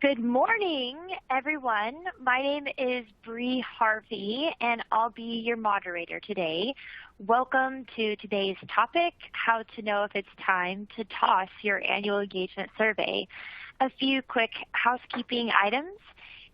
Good morning, everyone. My name is Brie Harvey, and I'll be your moderator today. Welcome to today's topic, how to know if it's time to toss your annual engagement survey. A few quick housekeeping items.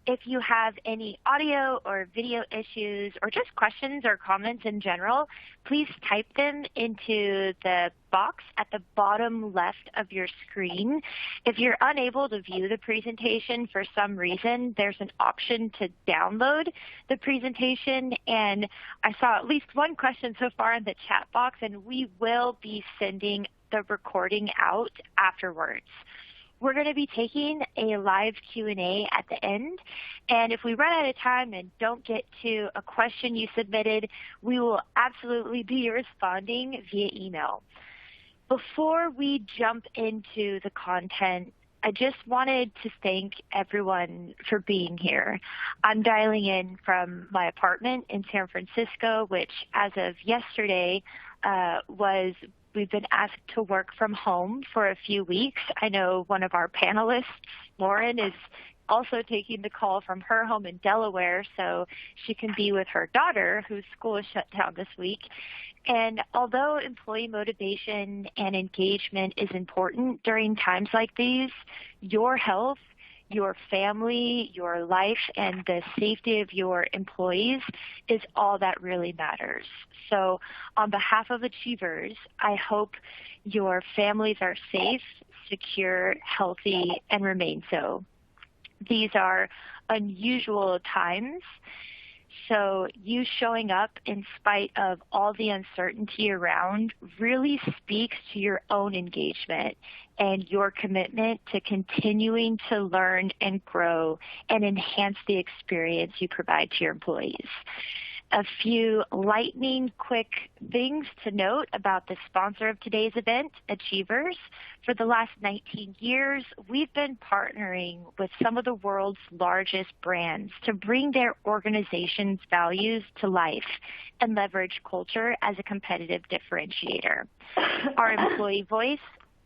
If you have any audio or video issues or just questions or comments in general, please type them into the box at the bottom left of your screen. If you're unable to view the presentation for some reason, there's an option to download the presentation. And I saw at least one question so far in the chat box, and we will be sending the recording out afterwards. We're going to be taking a live Q&A at the end, and if we run out of time and don't get to a question you submitted, we will absolutely be responding via email. Before we jump into the content, I just wanted to thank everyone for being here. I'm dialing in from my apartment in San Francisco, which as of yesterday we've been asked to work from home for a few weeks. I know one of our panelists, Lauren, is also taking the call from her home in Delaware so she can be with her daughter whose school is shut down this week. And although employee motivation and engagement is important during times like these, your health, your family, your life, and the safety of your employees is all that really matters. So on behalf of Achievers, I hope your families are safe, secure, healthy, and remain so. These are unusual times, so you showing up in spite of all the uncertainty around really speaks to your own engagement and your commitment to continuing to learn and grow and enhance the experience you provide to your employees. A few lightning quick things to note about the sponsor of today's event, Achievers. For the last 19 years, we've been partnering with some of the world's largest brands to bring their organization's values to life and leverage culture as a competitive differentiator. Our employee voice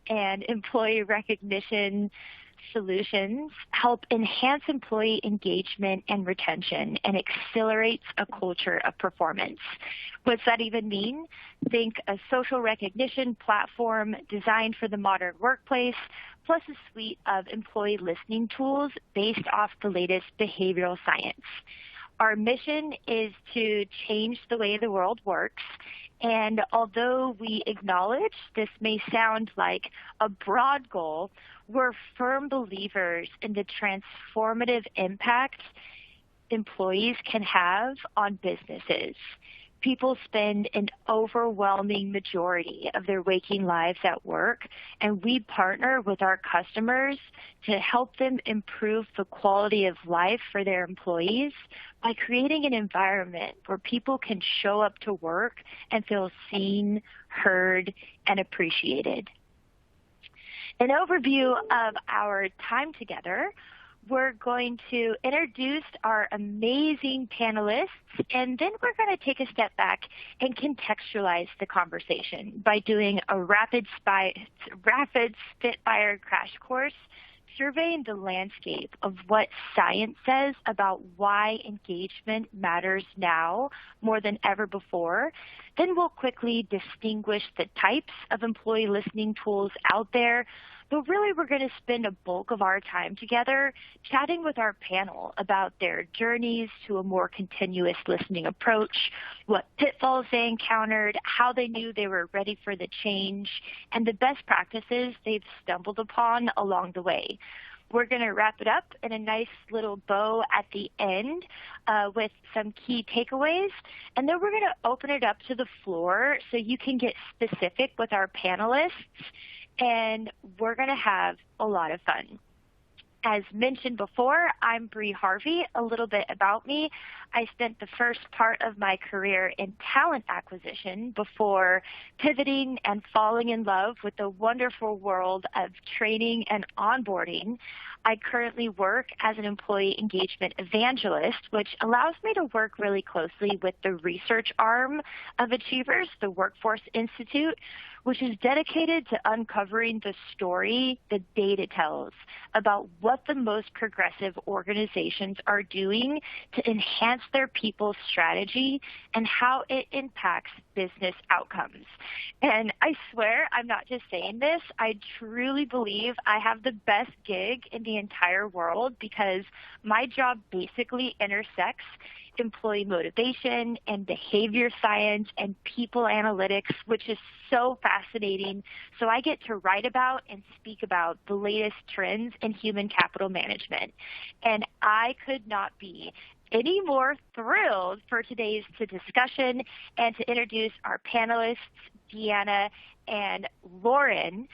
and employee recognition solutions help enhance employee engagement and retention and accelerates a culture of performance. What's that even mean? Think a social recognition platform designed for the modern workplace, plus a suite of employee listening tools based off the latest behavioral science. Our mission is to change the way the world works. And although we acknowledge this may sound like a broad goal, we're firm believers in the transformative impact employees can have on businesses. People spend an overwhelming majority of their waking lives at work, and we partner with our customers to help them improve the quality of life for their employees by creating an environment where people can show up to work and feel seen, heard, and appreciated. An overview of our time together. We're going to introduce our amazing panelists, and then we're going to take a step back and contextualize the conversation by doing a rapid spitfire crash course, surveying the landscape of what science says about why engagement matters now more than ever before. Then we'll quickly distinguish the types of employee listening tools out there. But really, we're going to spend a bulk of our time together chatting with our panel about their journeys to a more continuous listening approach, what pitfalls they encountered, how they knew they were ready for the change, and the best practices they've stumbled upon along the way. We're going to wrap it up in a nice little bow at the end with some key takeaways, and then we're going to open it up to the floor so you can get specific with our panelists, and we're going to have a lot of fun. As mentioned before, I'm Brie Harvey. A little bit about me. I spent the first part of my career in talent acquisition before pivoting and falling in love with the wonderful world of training and onboarding. I currently work as an employee engagement evangelist, which allows me to work really closely with the research arm of Achievers, the Workforce Institute, which is dedicated to uncovering the story the data tells about what what the most progressive organizations are doing to enhance their people's strategy and how it impacts business outcomes. And I swear, I'm not just saying this, I truly believe I have the best gig in the entire world because my job basically intersects employee motivation and behavior science and people analytics, which is so fascinating. So I get to write about and speak about the latest trends in human capital management. And I could not be any more thrilled for today's discussion and to introduce our panelists, Deanna and Lauren.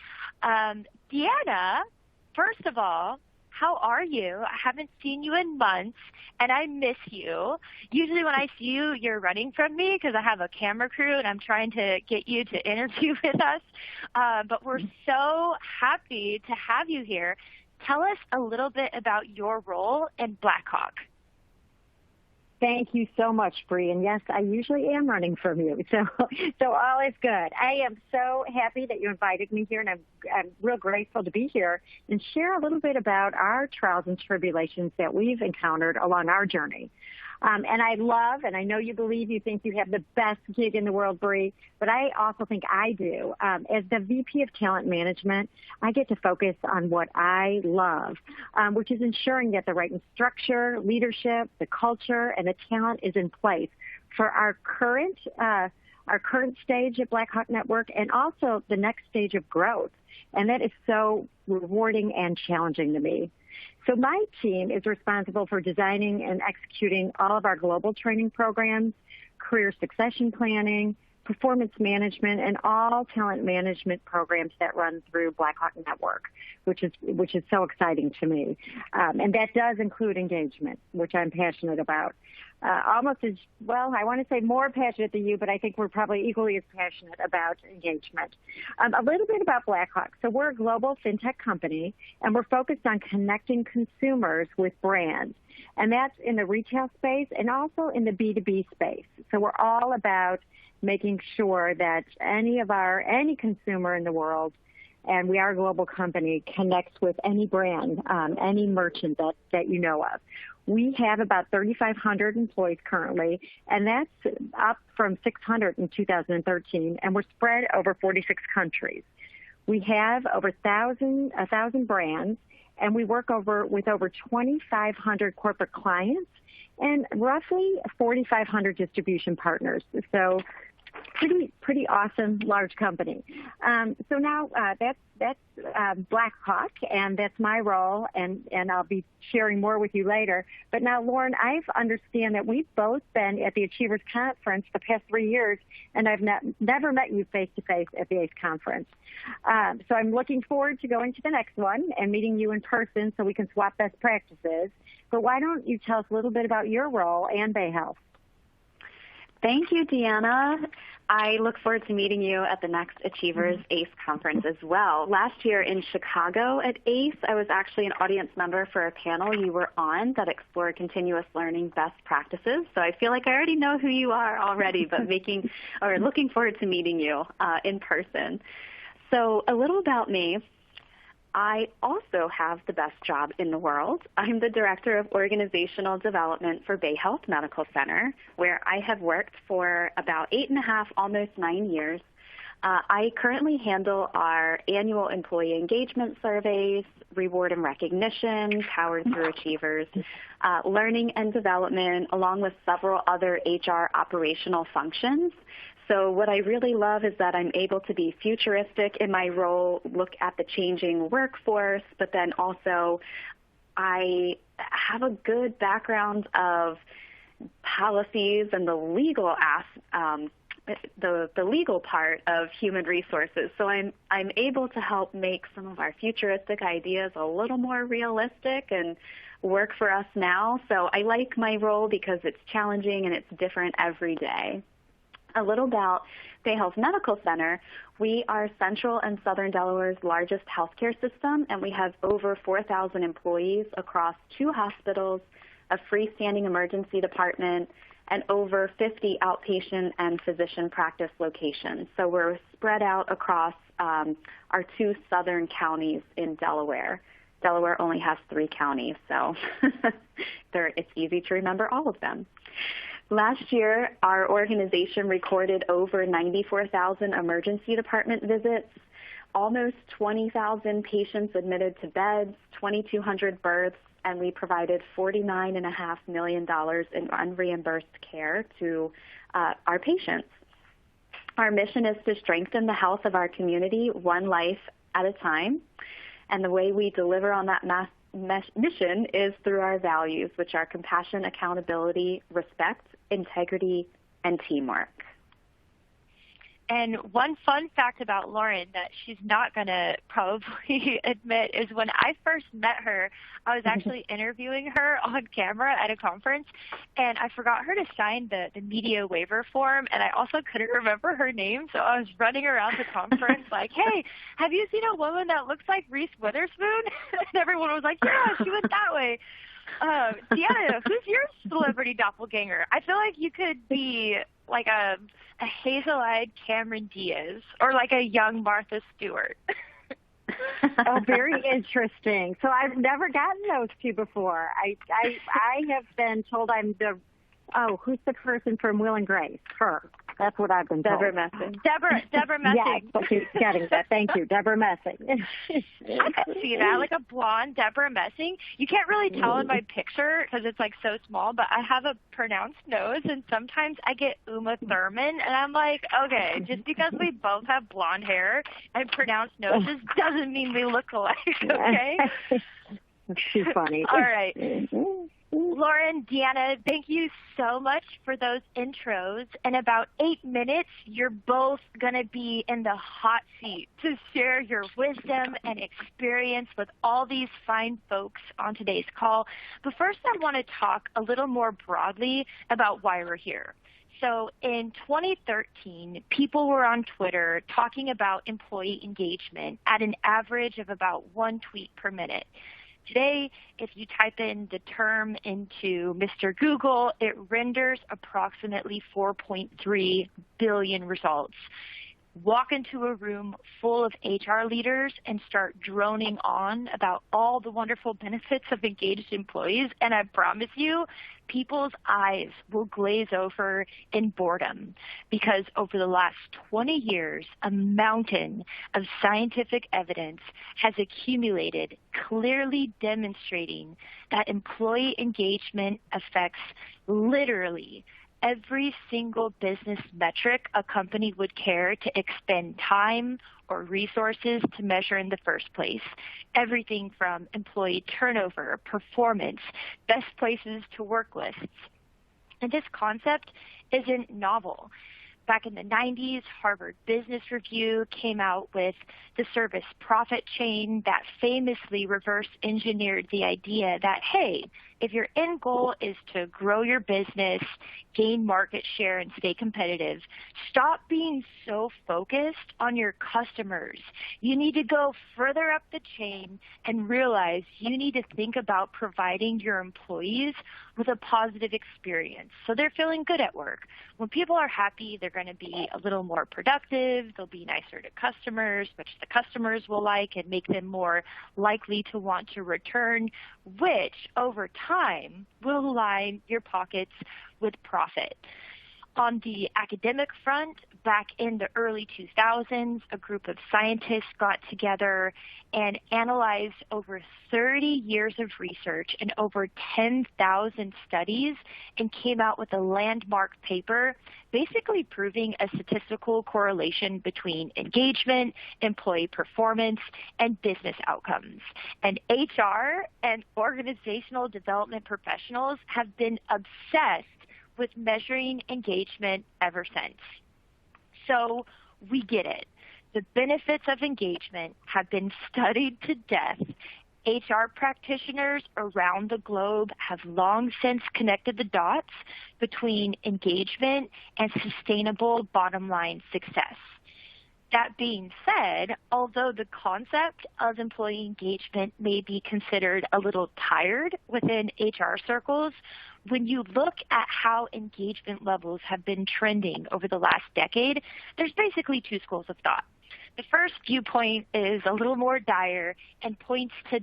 Deanna, first of all, how are you? I haven't seen you in months, and I miss you. Usually when I see you, you're running from me because I have a camera crew, and I'm trying to get you to interview with us. But we're so happy to have you here. Tell us a little bit about your role in Blackhawk. Thank you so much, Brie. And yes, I usually am running from you, so all is good. I am so happy that you invited me here, and I'm real grateful to be here and share a little bit about our trials and tribulations that we've encountered along our journey. And I love, and I know you think you have the best gig in the world, Brie, but I also think I do. As the VP of Talent Management, I get to focus on what I love, which is ensuring that the right structure, leadership, the culture, and the talent is in place for our current stage at Blackhawk Network and also the next stage of growth. And that is so rewarding and challenging to me. So my team is responsible for designing and executing all of our global training programs, career succession planning, performance management, and all talent management programs that run through Blackhawk Network, which is so exciting to me. And that does include engagement, which I'm passionate about. Almost as well, I want to say more passionate than you, but I think we're probably equally as passionate about engagement. A little bit about Blackhawk. So we're a global fintech company, and we're focused on connecting consumers with brands. And that's in the retail space and also in the B2B space. So we're all about making sure that any consumer in the world, and we are a global company, connects with any brand, any merchant that you know of. We have about 3,500 employees currently, and that's up from 600 in 2013, and we're spread over 46 countries. We have over 1,000 brands, and we work with over 2,500 corporate clients and roughly 4,500 distribution partners. So pretty awesome, large company. So now that's Blackhawk, and that's my role, and I'll be sharing more with you later. But now, Lauren, I understand that we've both been at the Achievers Conference the past 3 years, and I've never met you face-to-face at the ACE Conference. So I'm looking forward to going to the next one and meeting you in person so we can swap best practices. But why don't you tell us a little bit about your role and BayHeath? Thank you, Deanna. I look forward to meeting you at the next Achievers ACE conference as well. Last year in Chicago at ACE, I was actually an audience member for a panel you were on that explored continuous learning best practices. So I feel like I already know who you are already, but looking forward to meeting you in person. So a little about me. I also have the best job in the world. I'm the Director of Organizational Development for BayHeath Medical Center, where I have worked for about 8.5, almost 9 years. I currently handle our annual employee engagement surveys, reward and recognition, powered through Achievers, learning and development, along with several other HR operational functions. So what I really love is that I'm able to be futuristic in my role, look at the changing workforce, but then also I have a good background of policies and the legal the legal part of human resources. So I'm able to help make some of our futuristic ideas a little more realistic and work for us now. So I like my role because it's challenging and it's different every day. A little about BayHeath Medical Center. We are Central and Southern Delaware's largest healthcare system, and we have over 4,000 employees across 2 hospitals, a freestanding emergency department, and over 50 outpatient and physician practice locations. So we're spread out across our 2 southern counties in Delaware. Delaware only has 3 counties, so it's easy to remember all of them. Last year, our organization recorded over 94,000 emergency department visits, almost 20,000 patients admitted to beds, 2,200 births, and we provided $49.5 million in unreimbursed care to our patients. Our mission is to strengthen the health of our community one life at a time, and the way we deliver on that mission is through our values, which are compassion, accountability, respect, integrity, and teamwork. And one fun fact about Lauren that she's not going to probably admit is when I first met her, I was actually interviewing her on camera at a conference, and I forgot her to sign the media waiver form, and I also couldn't remember her name, so I was running around the conference like, hey, have you seen a woman that looks like Reese Witherspoon? And everyone was like, yeah, she went that way. Deanna, who's your celebrity doppelganger? I feel like you could be like a hazel-eyed Cameron Diaz or like a young Martha Stewart. Oh, very interesting. So I've never gotten those two before. I have been told I'm who's the person from Will and Grace? Her. That's what I've been told. Deborah Messing. Deborah Messing. Yes, but she's getting that. Thank you, Deborah Messing. I can see that, like a blonde Deborah Messing. You can't really tell in my picture because it's like so small, but I have a pronounced nose, and sometimes I get Uma Thurman, and I'm like, okay, just because we both have blonde hair and pronounced noses doesn't mean we look alike, okay? She's funny. All right. Lauren, Deanna, thank you so much for those intros. In about 8 minutes, you're both going to be in the hot seat to share your wisdom and experience with all these fine folks on today's call. But first, I want to talk a little more broadly about why we're here. So in 2013, people were on Twitter talking about employee engagement at an average of about 1 tweet per minute. Today, if you type in the term into Mr. Google, it renders approximately 4.3 billion results. Walk into a room full of HR leaders and start droning on about all the wonderful benefits of engaged employees, and I promise you, people's eyes will glaze over in boredom because over the last 20 years, a mountain of scientific evidence has accumulated clearly demonstrating that employee engagement affects literally every single business metric a company would care to expend time or resources to measure in the first place. Everything from employee turnover, performance, best places to work lists. And this concept isn't novel. Back in the 90s, Harvard Business Review came out with the service profit chain that famously reverse engineered the idea that, hey, if your end goal is to grow your business, gain market share, and stay competitive, stop being so focused on your customers. You need to go further up the chain and realize you need to think about providing your employees with a positive experience so they're feeling good at work. When people are happy, they're going to be a little more productive. They'll be nicer to customers, which the customers will like and make them more likely to want to return, which over time will line your pockets with profit. On the academic front, back in the early 2000s, a group of scientists got together and analyzed over 30 years of research and over 10,000 studies and came out with a landmark paper basically proving a statistical correlation between engagement, employee performance, and business outcomes. And HR and organizational development professionals have been obsessed with measuring engagement ever since. So we get it. The benefits of engagement have been studied to death. HR practitioners around the globe have long since connected the dots between engagement and sustainable bottom line success. That being said, although the concept of employee engagement may be considered a little tired within HR circles, when you look at how engagement levels have been trending over the last decade, there's basically 2 schools of thought. The first viewpoint is a little more dire and points to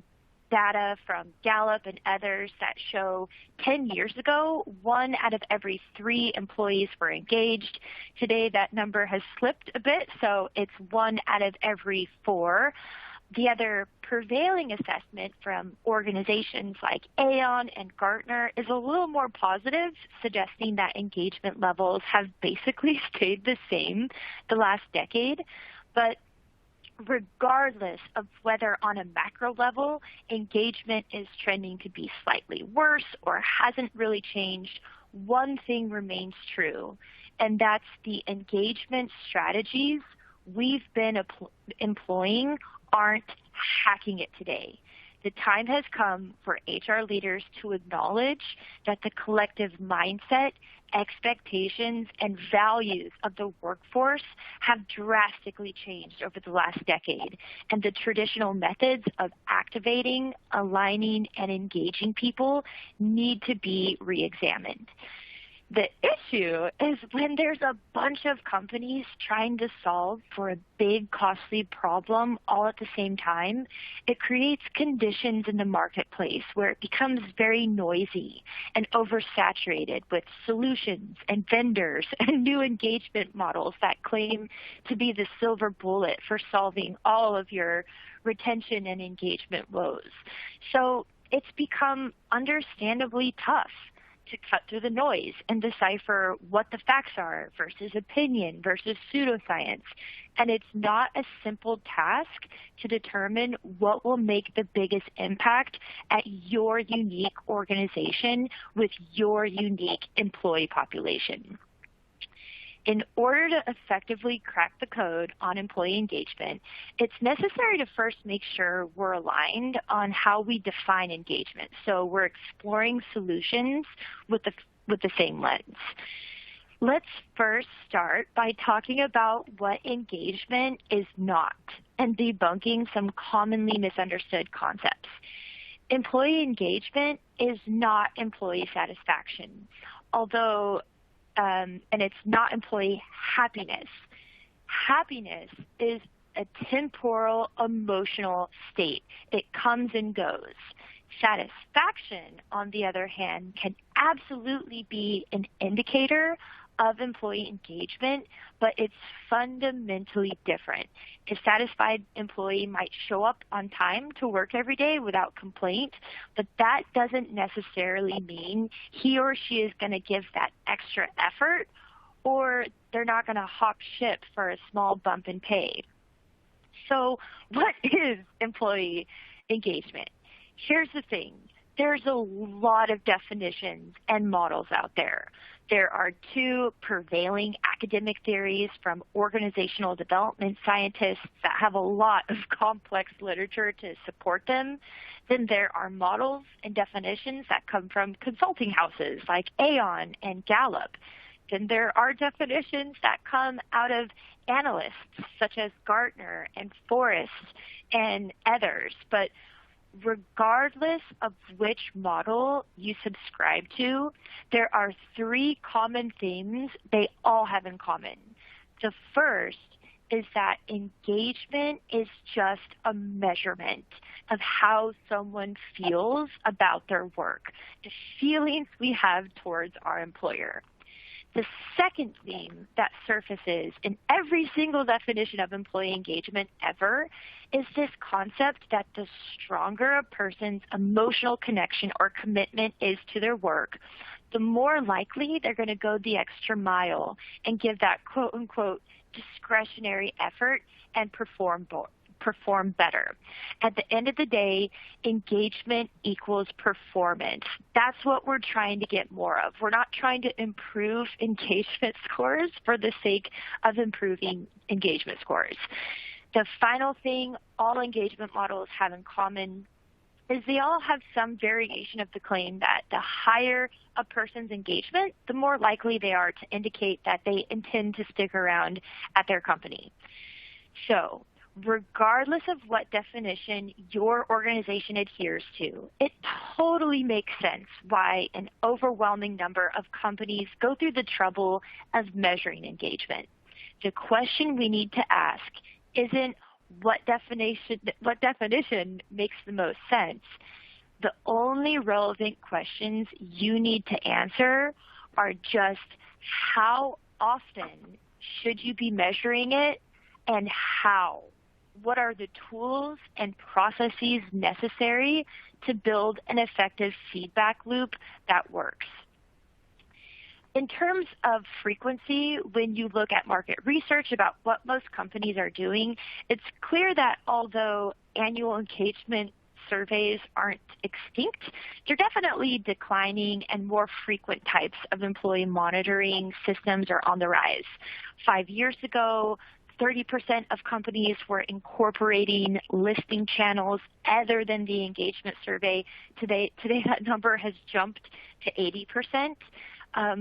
data from Gallup and others that show 10 years ago, 1 out of every 3 employees were engaged. Today, that number has slipped a bit, so it's 1 out of every 4. The other prevailing assessment from organizations like Aon and Gartner is a little more positive, suggesting that engagement levels have basically stayed the same the last decade. But regardless of whether on a macro level engagement is trending to be slightly worse or hasn't really changed, one thing remains true, and that's the engagement strategies we've been employing aren't hacking it today. The time has come for HR leaders to acknowledge that the collective mindset, expectations, and values of the workforce have drastically changed over the last decade, and the traditional methods of activating, aligning, and engaging people need to be re-examined. The issue is when there's a bunch of companies trying to solve for a big, costly problem all at the same time, it creates conditions in the marketplace where it becomes very noisy and oversaturated with solutions and vendors and new engagement models that claim to be the silver bullet for solving all of your retention and engagement woes. So it's become understandably tough to cut through the noise and decipher what the facts are versus opinion versus pseudoscience. And it's not a simple task to determine what will make the biggest impact at your unique organization with your unique employee population. In order to effectively crack the code on employee engagement, it's necessary to first make sure we're aligned on how we define engagement. So we're exploring solutions with the same lens. Let's first start by talking about what engagement is not and debunking some commonly misunderstood concepts. Employee engagement is not employee satisfaction, although and it's not employee happiness. Happiness is a temporal emotional state. It comes and goes. Satisfaction, on the other hand, can absolutely be an indicator of employee engagement, but it's fundamentally different. A satisfied employee might show up on time to work every day without complaint, but that doesn't necessarily mean he or she is going to give that extra effort, or they're not going to hop ship for a small bump in pay. So what is employee engagement? Here's the thing. There's a lot of definitions and models out there. There are 2 prevailing academic theories from organizational development scientists that have a lot of complex literature to support them. Then there are models and definitions that come from consulting houses like Aon and Gallup. Then there are definitions that come out of analysts such as Gartner and Forrest and others. But regardless of which model you subscribe to, there are 3 common themes they all have in common. The first is that engagement is just a measurement of how someone feels about their work, the feelings we have towards our employer. The second theme that surfaces in every single definition of employee engagement ever is this concept that the stronger a person's emotional connection or commitment is to their work, the more likely they're going to go the extra mile and give that quote-unquote discretionary effort and perform better. At the end of the day, engagement equals performance. That's what we're trying to get more of. We're not trying to improve engagement scores for the sake of improving engagement scores. The final thing all engagement models have in common is they all have some variation of the claim that the higher a person's engagement, the more likely they are to indicate that they intend to stick around at their company. So, regardless of what definition your organization adheres to, it totally makes sense why an overwhelming number of companies go through the trouble of measuring engagement. The question we need to ask isn't what definition makes the most sense? The only relevant questions you need to answer are just how often should you be measuring it and how? What are the tools and processes necessary to build an effective feedback loop that works? In terms of frequency, when you look at market research about what most companies are doing, it's clear that although annual engagement surveys aren't extinct, they're definitely declining, and more frequent types of employee monitoring systems are on the rise. 5 years ago, 30% of companies were incorporating listening channels other than the engagement survey. Today that number has jumped to 80%.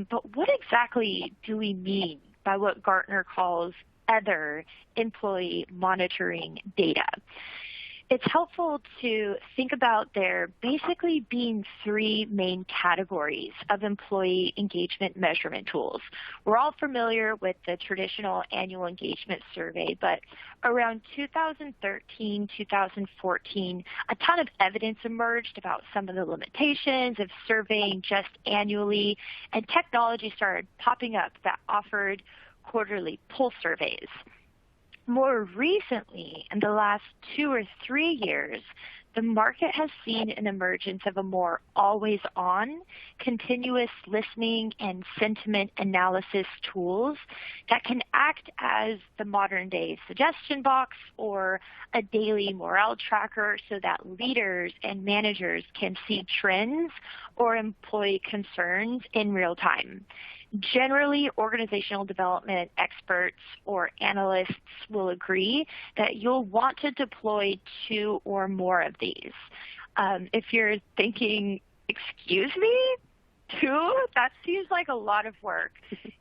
But what exactly do we mean by what Gartner calls other employee monitoring data? It's helpful to think about there basically being three main categories of employee engagement measurement tools. We're all familiar with the traditional annual engagement survey, but around 2013, 2014, a ton of evidence emerged about some of the limitations of surveying just annually, and technology started popping up that offered quarterly pulse surveys. More recently, in the last 2 or 3 years, the market has seen an emergence of a more always-on, continuous listening and sentiment analysis tools that can act as the modern-day suggestion box or a daily morale tracker so that leaders and managers can see trends or employee concerns in real time. Generally, organizational development experts or analysts will agree that you'll want to deploy 2 or more of these. If you're thinking, excuse me, 2? That seems like a lot of work.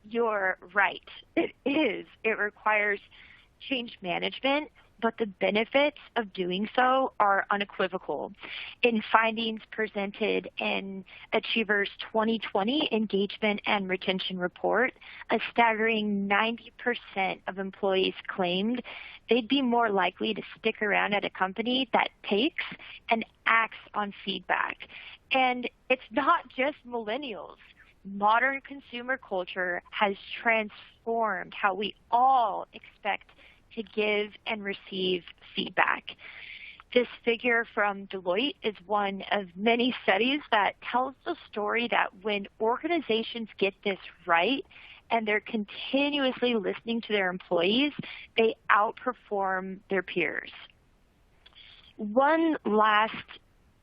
You're right. It is. It requires change management, but the benefits of doing so are unequivocal. In findings presented in Achiever's 2020 Engagement and Retention Report, a staggering 90% of employees claimed they'd be more likely to stick around at a company that takes and acts on feedback. And it's not just millennials. Modern consumer culture has transformed how we all expect to give and receive feedback. This figure from Deloitte is one of many studies that tells the story that when organizations get this right and they're continuously listening to their employees, they outperform their peers. One last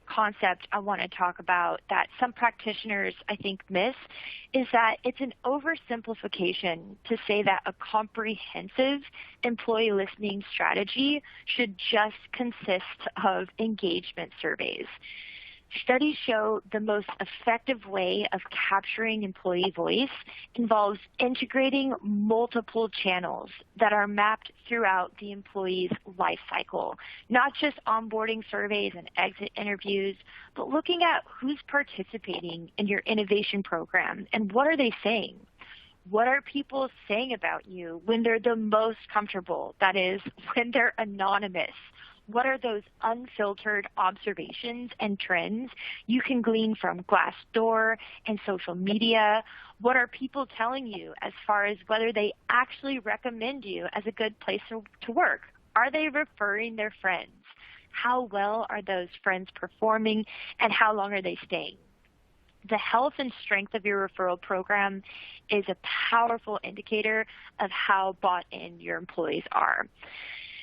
concept I want to talk about that some practitioners I think miss is that it's an oversimplification to say that a comprehensive employee listening strategy should just consist of engagement surveys. Studies show the most effective way of capturing employee voice involves integrating multiple channels that are mapped throughout the employee's life cycle, not just onboarding surveys and exit interviews, but looking at who's participating in your innovation program and what are they saying. What are people saying about you when they're the most comfortable? That is, when they're anonymous. What are those unfiltered observations and trends you can glean from Glassdoor and social media? What are people telling you as far as whether they actually recommend you as a good place to work? Are they referring their friends? How well are those friends performing, and how long are they staying? The health and strength of your referral program is a powerful indicator of how bought in your employees are.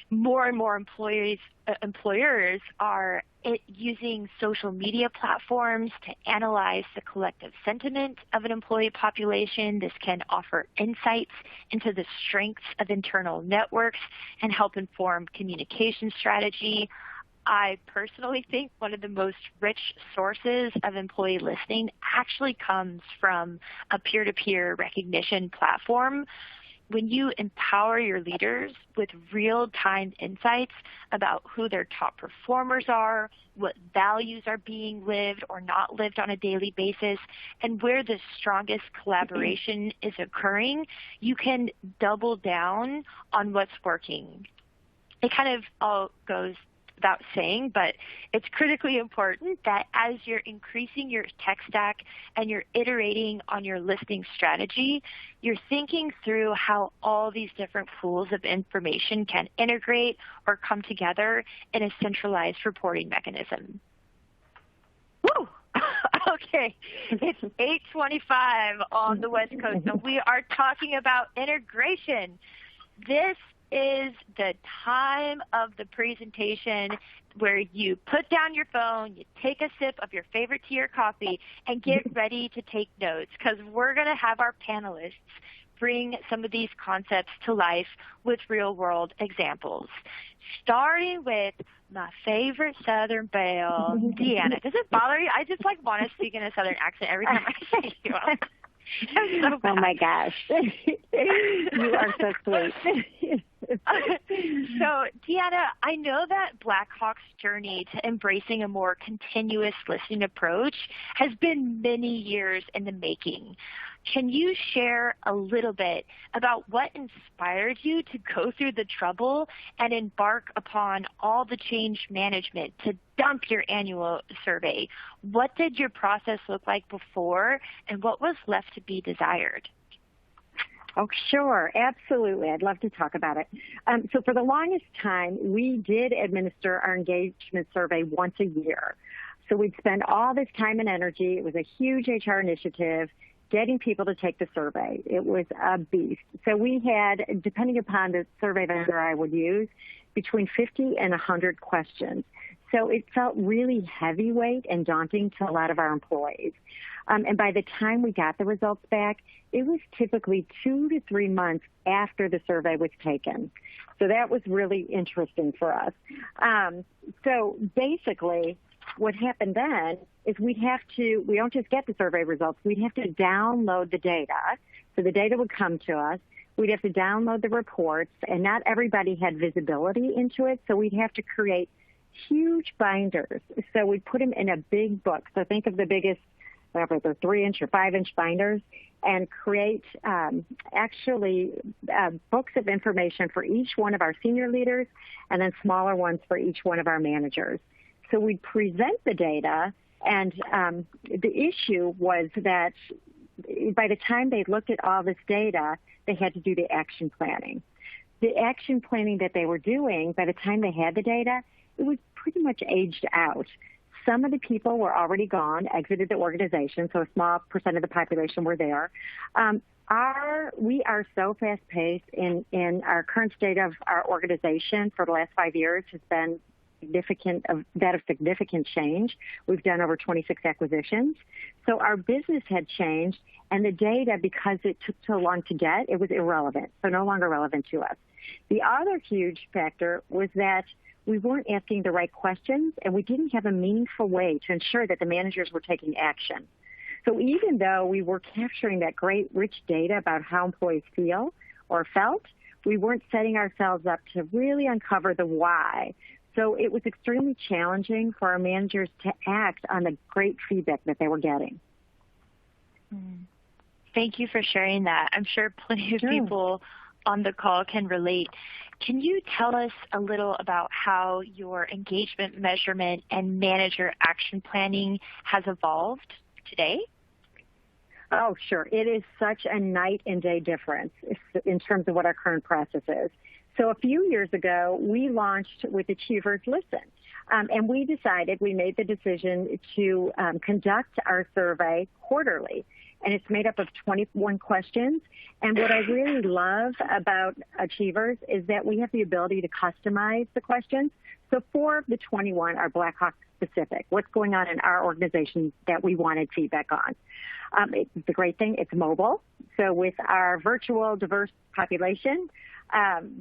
More and more employers are using social media platforms to analyze the collective sentiment of an employee population. This can offer insights into the strengths of internal networks and help inform communication strategy. I personally think one of the most rich sources of employee listening actually comes from a peer-to-peer recognition platform. When you empower your leaders with real-time insights about who their top performers are, what values are being lived or not lived on a daily basis, and where the strongest collaboration is occurring, you can double down on what's working. it kind of all goes without saying, but it's critically important that as you're increasing your tech stack and you're iterating on your listing strategy, you're thinking through how all these different pools of information can integrate or come together in a centralized reporting mechanism. Woo! Okay, it's 8:25 on the West Coast, and we are talking about integration. This is the time of the presentation where you put down your phone, you take a sip of your favorite tea or coffee, and get ready to take notes, because we're going to have our panelists bring some of these concepts to life with real-world examples. Starting with my favorite Southern belle, Deanna. Does it bother you? I just want to speak in a Southern accent every time I see you. So oh my gosh. You are so sweet. So, Deanna, I know that Blackhawk's journey to embracing a more continuous listening approach has been many years in the making. Can you share a little bit about what inspired you to go through the trouble and embark upon all the change management to dump your annual survey? What did your process look like before, and what was left to be desired? Oh, sure. Absolutely. I'd love to talk about it. So for the longest time, we did administer our engagement survey once a year. So we'd spend all this time and energy. It was a huge HR initiative, getting people to take the survey. It was a beast. So we had, depending upon the survey vendor I would use, between 50 and 100 questions. So it felt really heavyweight and daunting to a lot of our employees. And by the time we got the results back, it was typically 2 to 3 months after the survey was taken. So that was really interesting for us. So basically, what happened then is we don't just get the survey results, we'd have to download the data. So the data would come to us. We'd have to download the reports, and not everybody had visibility into it, so we'd have to create huge binders. So we'd put them in a big book. So think of the biggest, whatever, they're 3-inch or 5-inch binders, and create books of information for each one of our senior leaders, and then smaller ones for each one of our managers. So we'd present the data, and the issue was that by the time they looked at all this data, they had to do the action planning. The action planning that they were doing, by the time they had the data, it was pretty much aged out. Some of the people were already gone, exited the organization, so a small percent of the population were there. We are so fast-paced in our current state of our organization for the last 5 years has been significant change. We've done over 26 acquisitions. So our business had changed, and the data, because it took so long to get, it was irrelevant, so no longer relevant to us. The other huge factor was that we weren't asking the right questions, and we didn't have a meaningful way to ensure that the managers were taking action. So even though we were capturing that great, rich data about how employees feel or felt, we weren't setting ourselves up to really uncover the why. So it was extremely challenging for our managers to act on the great feedback that they were getting. Thank you for sharing that. I'm sure plenty of people on the call can relate. Can you tell us a little about how your engagement measurement and manager action planning has evolved today? Oh, sure. It is such a night and day difference in terms of what our current process is. So a few years ago, we launched with Achievers Listen. And we made the decision to conduct our survey quarterly. And it's made up of 21 questions. And what I really love about Achievers is that we have the ability to customize the questions. So 4 of the 21 are Blackhawk specific. What's going on in our organization that we wanted feedback on? The great thing, it's mobile. So with our virtual diverse population,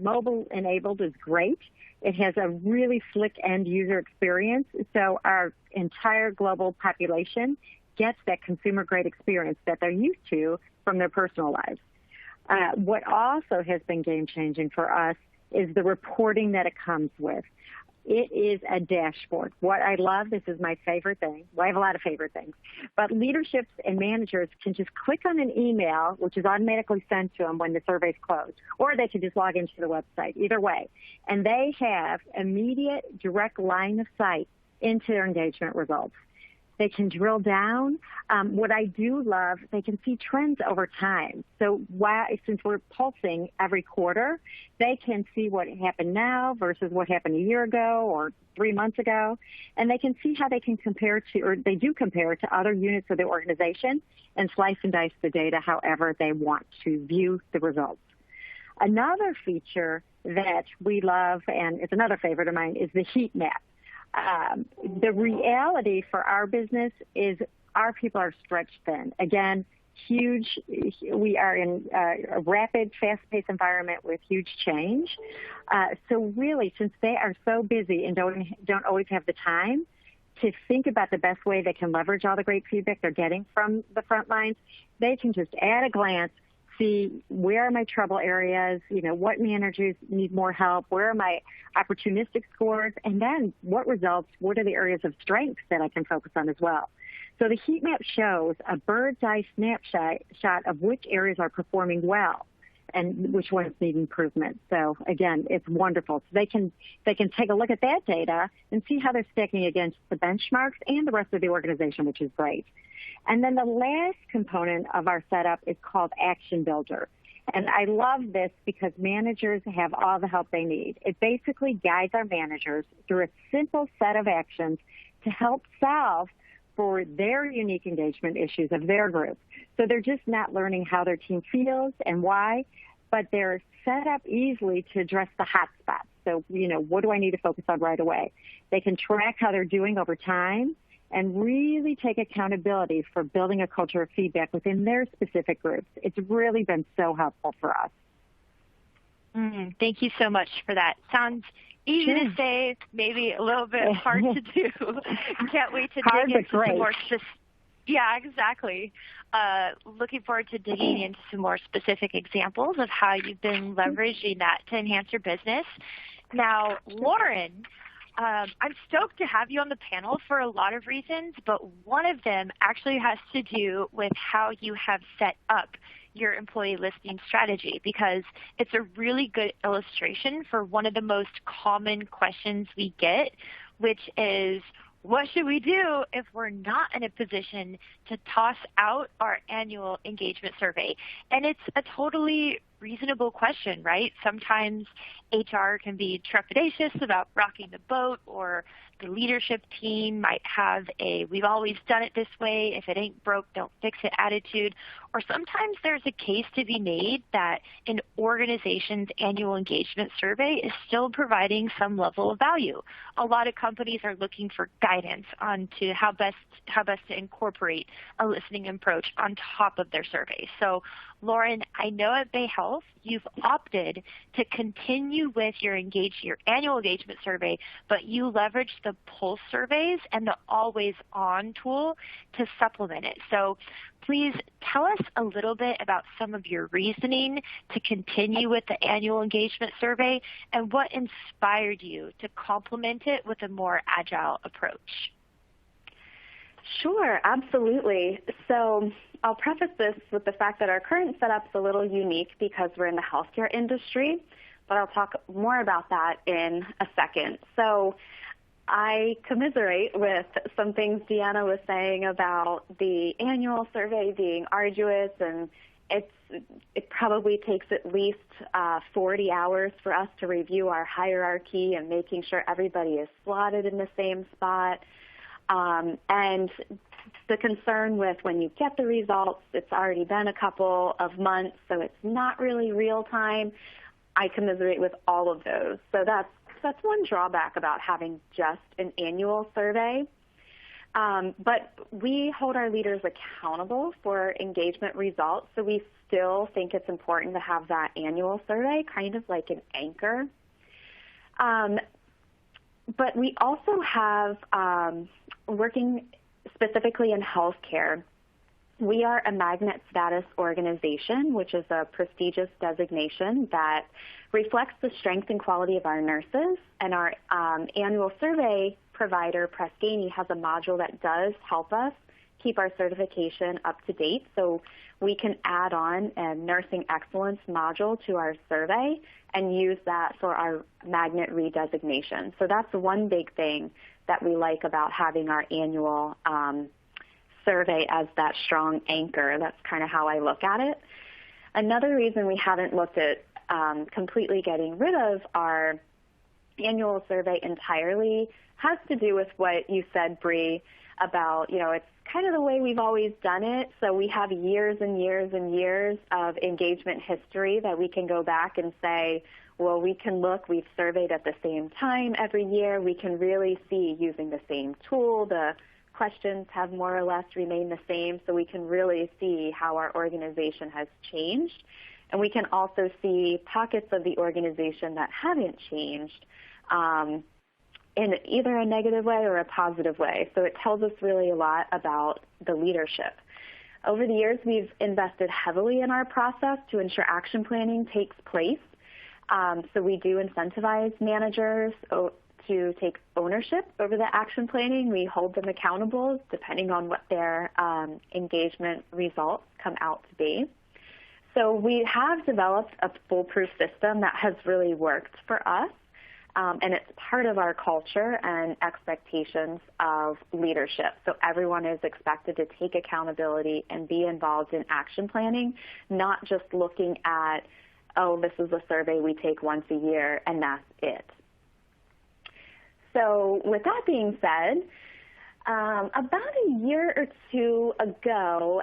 mobile enabled is great. It has a really slick end user experience. So our entire global population gets that consumer grade experience that they're used to from their personal lives. What also has been game changing for us is the reporting that it comes with. It is a dashboard. What I love, this is my favorite thing. Well, I have a lot of favorite things. But leaderships and managers can just click on an email, which is automatically sent to them when the survey's closed, or they can just log into the website, either way. And they have immediate, direct line of sight into their engagement results. They can drill down. What I do love, they can see trends over time. So since we're pulsing every quarter, they can see what happened now versus what happened a year ago or 3 months ago. And they can see how they can compare to, or they do compare to other units of the organization and slice and dice the data however they want to view the results. Another feature that we love, and it's another favorite of mine, is the heat map. The reality for our business is our people are stretched thin. Again, huge. We are in a rapid, fast-paced environment with huge change. So really, since they are so busy and don't always have the time to think about the best way they can leverage all the great feedback they're getting from the front lines, they can just at a glance see where are my trouble areas, what managers need more help, where are my opportunistic scores, and then what results, what are the areas of strength that I can focus on as well. So the heat map shows a bird's eye snapshot of which areas are performing well and which ones need improvement. So again, it's wonderful. So they can take a look at that data and see how they're stacking against the benchmarks and the rest of the organization, which is great. And then the last component of our setup is called Action Builder. And I love this because managers have all the help they need. It basically guides our managers through a simple set of actions to help solve for their unique engagement issues of their group. So they're just not learning how their team feels and why, but they're set up easily to address the hot spots. So, what do I need to focus on right away? They can track how they're doing over time and really take accountability for building a culture of feedback within their specific groups. It's really been so helpful for us. Thank you so much for that. Sounds easy to say, maybe a little bit hard to do. Can't wait to dig into some more Yeah, exactly. Looking forward to digging into some more specific examples of how you've been leveraging that to enhance your business. Now, Lauren, I'm stoked to have you on the panel for a lot of reasons, but one of them actually has to do with how you have set up your employee listing strategy, because it's a really good illustration for one of the most common questions we get, which is, what should we do if we're not in a position to toss out our annual engagement survey? And it's a totally reasonable question, right? Sometimes HR can be trepidatious about rocking the boat, or the leadership team might have a "we've always done it this way, if it ain't broke, don't fix it" attitude. Or sometimes there's a case to be made that an organization's annual engagement survey is still providing some level of value. A lot of companies are looking for guidance on to how best to incorporate a listening approach on top of their survey. So, Lauren, I know at BayHeath you've opted to continue with your annual engagement survey, but you leverage the pulse surveys and the always on tool to supplement it. So please tell us a little bit about some of your reasoning to continue with the annual engagement survey and what inspired you to complement it with a more agile approach. Sure, absolutely. So I'll preface this with the fact that our current setup's a little unique because we're in the healthcare industry, but I'll talk more about that in a second. So I commiserate with some things Deanna was saying about the annual survey being arduous, and it probably takes at least 40 hours for us to review our hierarchy and making sure everybody is slotted in the same spot. And the concern with when you get the results, it's already been a couple of months, so it's not really real time. I commiserate with all of those. So that's one drawback about having just an annual survey. But we hold our leaders accountable for engagement results, so we still think it's important to have that annual survey, kind of like an anchor. But we also have, working specifically in healthcare, we are a magnet status organization, which is a prestigious designation that reflects the strength and quality of our nurses, and our annual survey provider, Press Ganey, has a module that does help us keep our certification up to date. So we can add on a nursing excellence module to our survey and use that for our magnet redesignation. So that's one big thing that we like about having our annual survey as that strong anchor. That's kind of how I look at it. Another reason we haven't looked at completely getting rid of our annual survey entirely has to do with what you said, Brie, about, it's kind of the way we've always done it. So we have years and years and years of engagement history that we can go back and say, well, we can look, we've surveyed at the same time every year. We can really see using the same tool, the questions have more or less remained the same, so we can really see how our organization has changed. And we can also see pockets of the organization that haven't changed in either a negative way or a positive way. So it tells us really a lot about the leadership. Over the years, we've invested heavily in our process to ensure action planning takes place. So we do incentivize managers to take ownership over the action planning. We hold them accountable depending on what their engagement results come out to be. So we have developed a foolproof system that has really worked for us. And it's part of our culture and expectations of leadership. So everyone is expected to take accountability and be involved in action planning, not just looking at, oh, this is a survey we take once a year and that's it. So with that being said, about a year or two ago,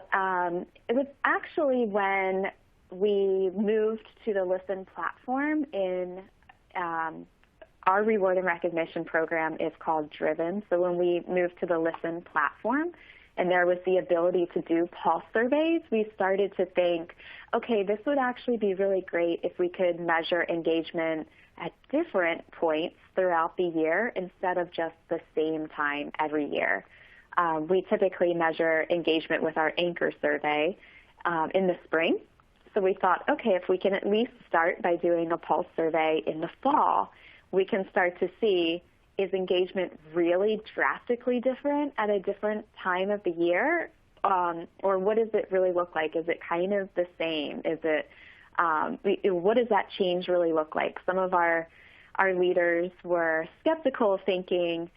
it was actually when we moved to the Listen platform in our reward and recognition program is called Driven. So when we moved to the Listen platform and there was the ability to do pulse surveys, we started to think, okay, this would actually be really great if we could measure engagement at different points throughout the year instead of just the same time every year. We typically measure engagement with our anchor survey in the spring. So we thought, okay, if we can at least start by doing a pulse survey in the fall, we can start to see, is engagement really drastically different at a different time of the year? Or what does it really look like? Is it kind of the same? Is it, what does that change really look like? Some of our leaders were skeptical, thinking,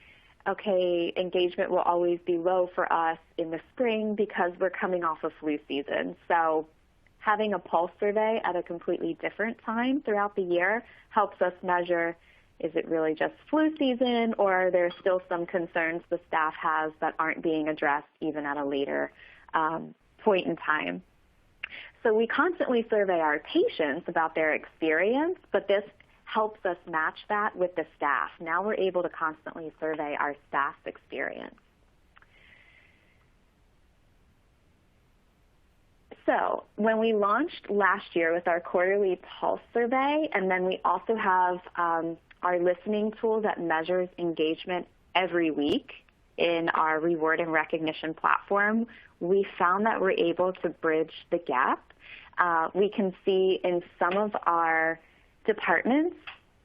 okay, engagement will always be low for us in the spring because we're coming off of flu season. So having a pulse survey at a completely different time throughout the year helps us measure, is it really just flu season, or are there still some concerns the staff has that aren't being addressed even at a later point in time? So we constantly survey our patients about their experience, but this helps us match that with the staff. Now we're able to constantly survey our staff's experience. So when we launched last year with our quarterly pulse survey, and then we also have our listening tool that measures engagement every week in our reward and recognition platform, we found that we're able to bridge the gap. We can see in some of our departments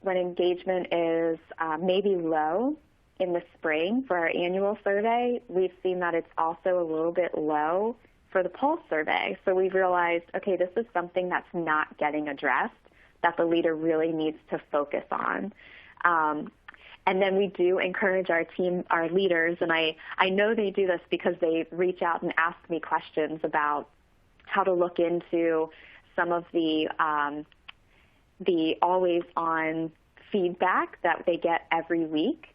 when engagement is maybe low in the spring for our annual survey, we've seen that it's also a little bit low for the pulse survey. So we've realized, okay, this is something that's not getting addressed, that the leader really needs to focus on. And then we do encourage our team, our leaders, and I know they do this because they reach out and ask me questions about how to look into some of the always-on feedback that they get every week.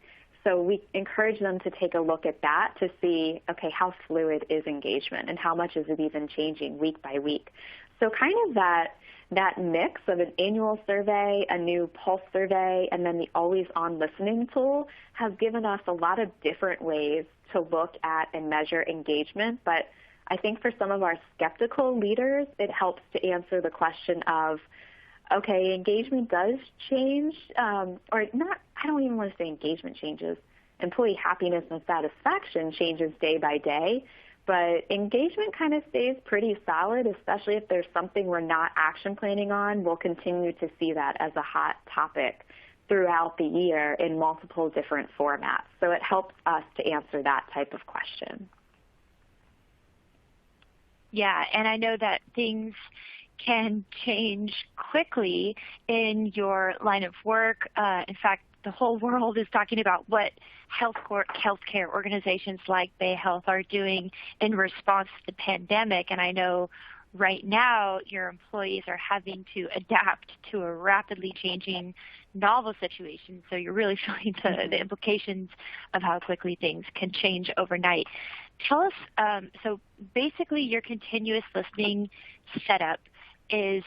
So we encourage them to take a look at that to see, okay, how fluid is engagement and how much is it even changing week by week. So kind of that mix of an annual survey, a new pulse survey, and then the always-on listening tool has given us a lot of different ways to look at and measure engagement. But I think for some of our skeptical leaders, it helps to answer the question of, okay, engagement does change, or not, I don't even want to say engagement changes. Employee happiness and satisfaction changes day by day, but engagement kind of stays pretty solid, especially if there's something we're not action planning on. We'll continue to see that as a hot topic throughout the year in multiple different formats. So it helps us to answer that type of question. Yeah, and I know that things can change quickly in your line of work. In fact, the whole world is talking about what healthcare organizations like BayHeath are doing in response to the pandemic. And I know right now your employees are having to adapt to a rapidly changing novel situation. So you're really feeling the implications of how quickly things can change overnight. Tell us, so basically your continuous listening setup is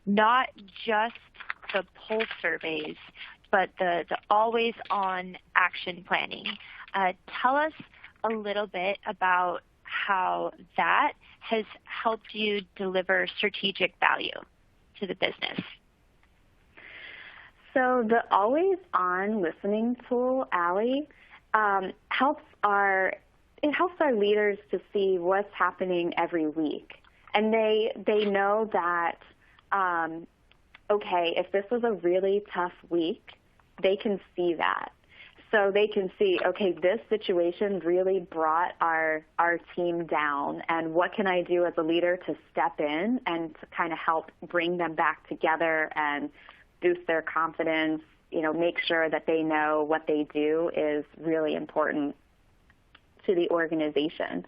not just the pulse surveys, but the always-on action planning. Tell us a little bit about how that has helped you deliver strategic value to the business. So the always-on listening tool, Allie, helps our leaders to see what's happening every week. And they know that, okay, if this was a really tough week, they can see that. So they can see, okay, this situation really brought our team down, and what can I do as a leader to step in and to kind of help bring them back together and boost their confidence, make sure that they know what they do is really important to the organization.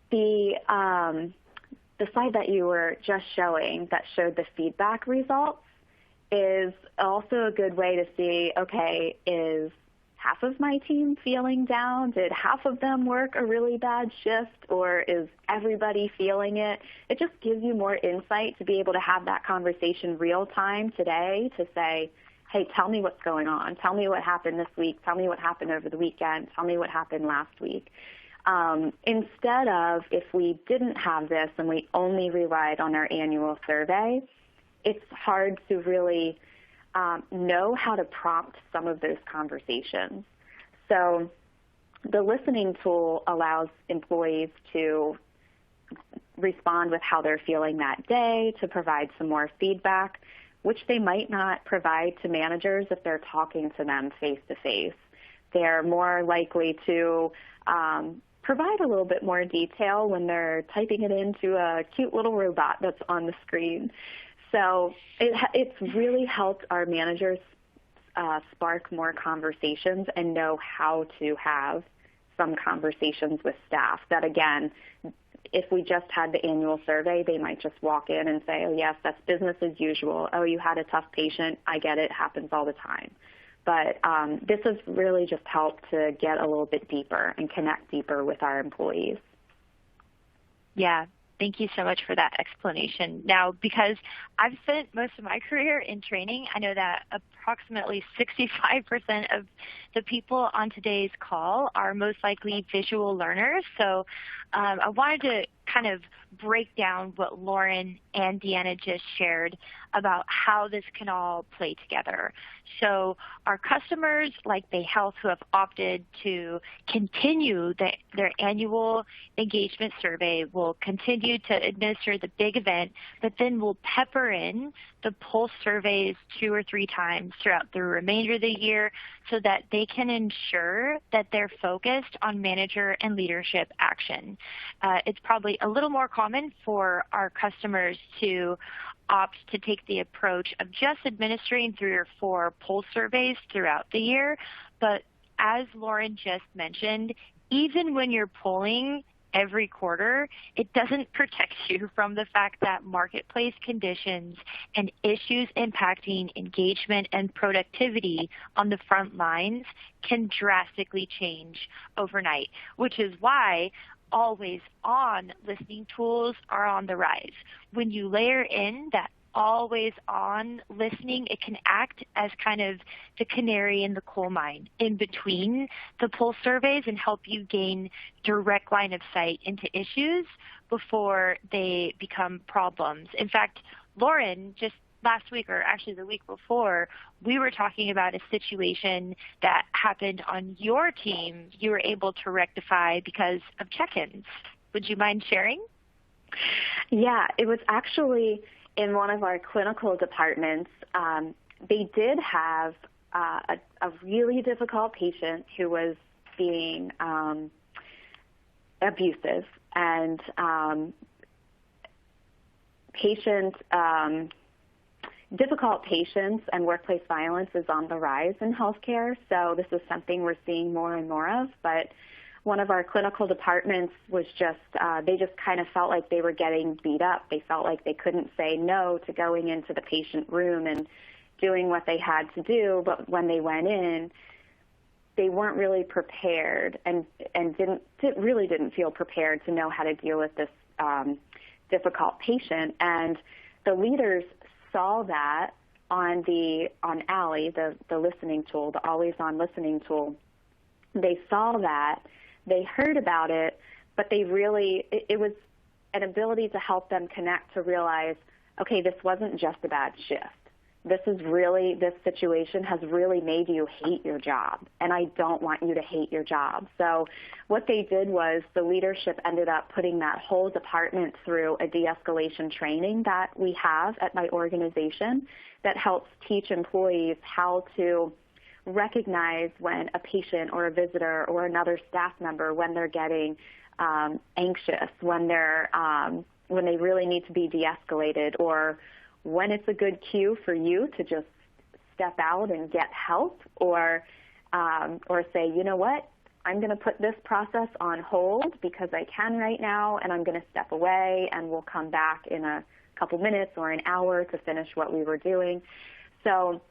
The slide that you were just showing that showed the feedback results is also a good way to see, okay, is half of my team feeling down? Did half of them work a really bad shift, or is everybody feeling it? It just gives you more insight to be able to have that conversation real time today to say, hey, tell me what's going on. Tell me what happened this week. Tell me what happened over the weekend. Tell me what happened last week. Instead of, if we didn't have this and we only relied on our annual survey, it's hard to really know how to prompt some of those conversations. So the listening tool allows employees to respond with how they're feeling that day, to provide some more feedback, which they might not provide to managers if they're talking to them face-to-face. They're more likely to provide a little bit more detail when they're typing it into a cute little robot that's on the screen. So it's really helped our managers spark more conversations and know how to have some conversations with staff that, again, if we just had the annual survey, they might just walk in and say, oh, yes, that's business as usual. Oh, you had a tough patient. I get it. Happens all the time. But this has really just helped to get a little bit deeper and connect deeper with our employees. Yeah. Thank you so much for that explanation. Now, because I've spent most of my career in training, I know that approximately 65% of the people on today's call are most likely visual learners. So I wanted to kind of break down what Lauren and Deanna just shared about how this can all play together. So our customers like BayHeath who have opted to continue their annual engagement survey will continue to administer the big event, but then we'll pepper in the pulse surveys 2 or 3 times throughout the remainder of the year so that they can ensure that they're focused on manager and leadership action. It's probably a little more common for our customers to opt to take the approach of just administering 3 or 4 pulse surveys throughout the year. But as Lauren just mentioned, even when you're polling every quarter, it doesn't protect you from the fact that marketplace conditions and issues impacting engagement and productivity on the front lines can drastically change overnight, which is why always-on listening tools are on the rise. When you layer in that always-on listening, it can act as kind of the canary in the coal mine in between the pulse surveys and help you gain direct line of sight into issues before they become problems. In fact, Lauren just last week, or actually the week before, we were talking about a situation that happened on your team you were able to rectify because of check-ins. Would you mind sharing? Yeah, it was actually in one of our clinical departments. They did have a really difficult patient who was being abusive, and difficult patients and workplace violence is on the rise in healthcare, so this is something we're seeing more and more of. But one of our clinical departments was they just kind of felt like they were getting beat up. They felt like they couldn't say no to going into the patient room and doing what they had to do, but when they went in, they weren't really prepared and really didn't feel prepared to know how to deal with this difficult patient. And the leaders saw that on ALLY, the listening tool, the always on listening tool. They saw that, they heard about it, but it was an ability to help them connect to realize, okay, this wasn't just a bad shift. This situation has really made you hate your job, and I don't want you to hate your job. So what they did was the leadership ended up putting that whole department through a de-escalation training that we have at my organization that helps teach employees how to recognize when a patient or a visitor or another staff member, when they're getting anxious, when they really need to be de-escalated, or when it's a good cue for you to just step out and get help, or say, you know what, I'm going to put this process on hold because I can right now, and I'm going to step away, and we'll come back in a couple minutes or an hour to finish what we were doing. So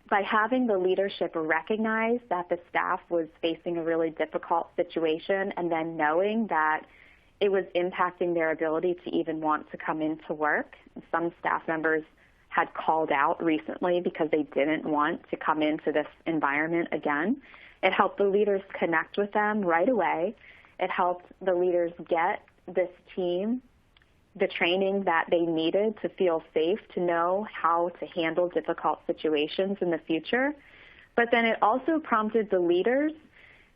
by having the leadership recognize that the staff was facing a really difficult situation, and then knowing that it was impacting their ability to even want to come into work. Some staff members had called out recently because they didn't want to come into this environment again. It helped the leaders connect with them right away. It helped the leaders get this team the training that they needed to feel safe, to know how to handle difficult situations in the future. But then it also prompted the leaders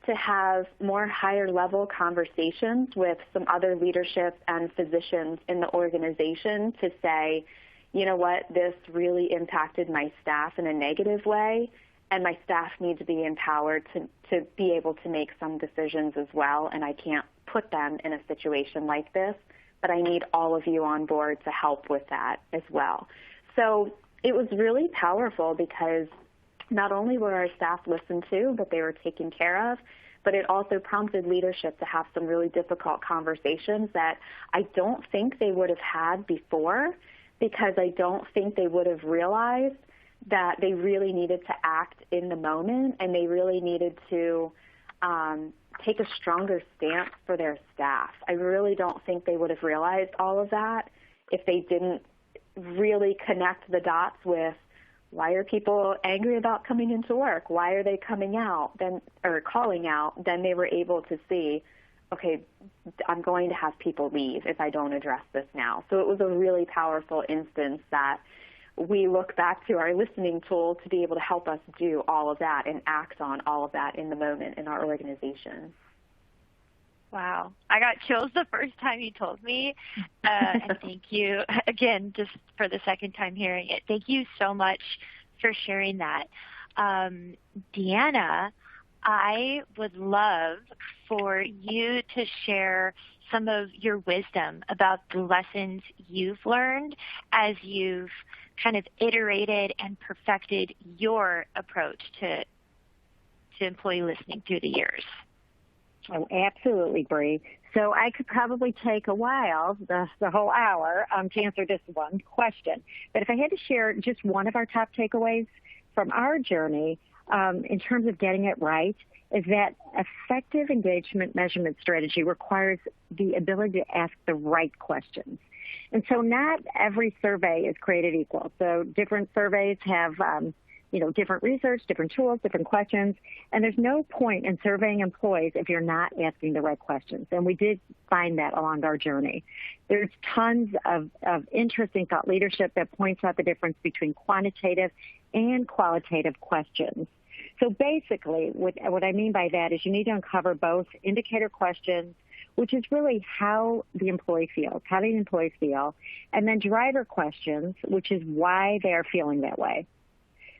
to have more higher level conversations with some other leadership and physicians in the organization to say, you know what, this really impacted my staff in a negative way, and my staff need to be empowered to be able to make some decisions as well, and I can't put them in a situation like this, but I need all of you on board to help with that as well. So it was really powerful because not only were our staff listened to, but they were taken care of, but it also prompted leadership to have some really difficult conversations that I don't think they would have had before, because I don't think they would have realized that they really needed to act in the moment, and they really needed to take a stronger stance for their staff. I really don't think they would have realized all of that if they didn't really connect the dots with, why are people angry about coming into work? Why are they coming out or calling out? Then they were able to see, okay, I'm going to have people leave if I don't address this now. So it was a really powerful instance that we look back to our listening tool to be able to help us do all of that and act on all of that in the moment in our organization. Wow. I got chills the first time you told me. And thank you, again, just for the second time hearing it. Thank you so much for sharing that. Deanna, I would love for you to share some of your wisdom about the lessons you've learned as you've kind of iterated and perfected your approach to employee listening through the years. Oh, absolutely, Brie. So I could probably take a while, the whole hour, to answer just one question. But if I had to share just one of our top takeaways from our journey in terms of getting it right, is that effective engagement measurement strategy requires the ability to ask the right questions. And so not every survey is created equal. So different surveys have different research, different tools, different questions, and there's no point in surveying employees if you're not asking the right questions. And we did find that along our journey. There's tons of interesting thought leadership that points out the difference between quantitative and qualitative questions. So basically, what I mean by that is you need to uncover both indicator questions, which is really how the employee feels, how the employees feel, and then driver questions, which is why they're feeling that way.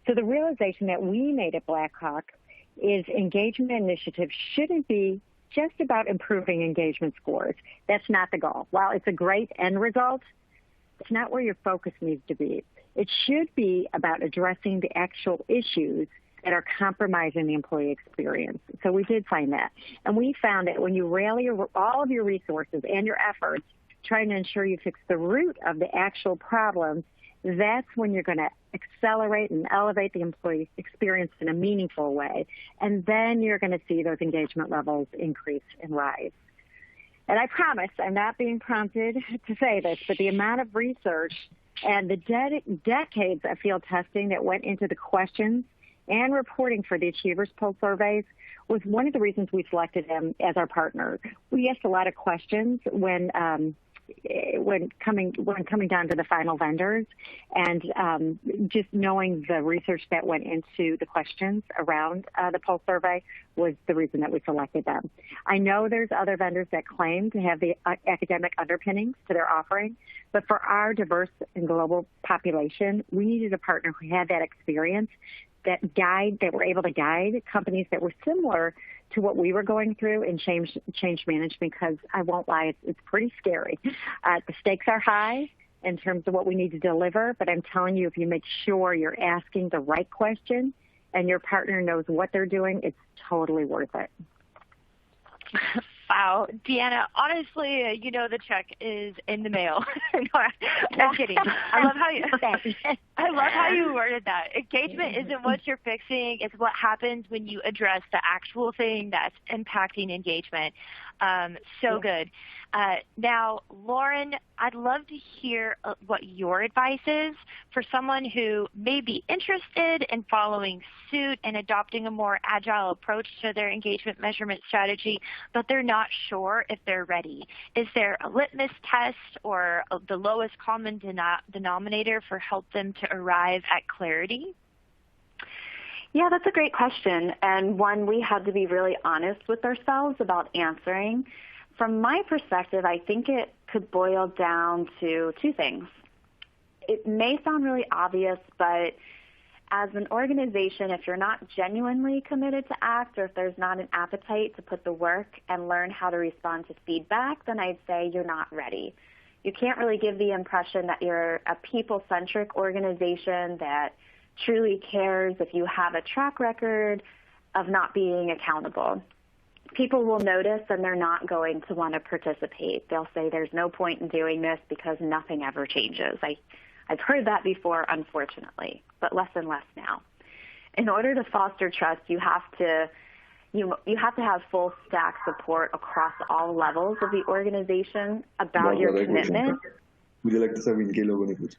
So the realization that we made at Blackhawk is engagement initiatives shouldn't be just about improving engagement scores. That's not the goal. While it's a great end result, it's not where your focus needs to be. It should be about addressing the actual issues that are compromising the employee experience. So we did find that. And we found that when you rally all of your resources and your efforts trying to ensure you fix the root of the actual problems, that's when you're going to accelerate and elevate the employee experience in a meaningful way. And then you're going to see those engagement levels increase and rise. And I promise, I'm not being prompted to say this, but the amount of research and the decades of field testing that went into the questions and reporting for the Achievers Poll surveys was one of the reasons we selected them as our partner. We asked a lot of questions when coming down to the final vendors, and just knowing the research that went into the questions around the poll survey was the reason that we selected them. I know there's other vendors that claim to have the academic underpinnings to their offering, but for our diverse and global population, we needed a partner who had that experience, that were able to guide companies that were similar to what we were going through in change management, because I won't lie, it's pretty scary. The stakes are high in terms of what we need to deliver, but I'm telling you, if you make sure you're asking the right question and your partner knows what they're doing, it's totally worth it. Wow, Deanna, honestly, the check is in the mail. No, I'm kidding. I love how you worded that. Engagement isn't what you're fixing; it's what happens when you address the actual thing that's impacting engagement. Good. Now, Lauren, I'd love to hear what your advice is for someone who may be interested in following suit and adopting a more agile approach to their engagement measurement strategy, but they're not sure if they're ready. Is there a litmus test or the lowest common denominator for help them to arrive at clarity? Yeah, that's a great question, and one we had to be really honest with ourselves about answering. From my perspective, I think it could boil down to two things. It may sound really obvious, but as an organization, if you're not genuinely committed to act, or if there's not an appetite to put the work and learn how to respond to feedback, then I'd say you're not ready. You can't really give the impression that you're a people-centric organization that truly cares if you have a track record of not being accountable. People will notice and they're not going to want to participate. They'll say there's no point in doing this because nothing ever changes. I've heard that before, unfortunately, but less and less now. In order to foster trust, you have to have full stack support across all levels of the organization about your commitment. Would you like to start with Galo?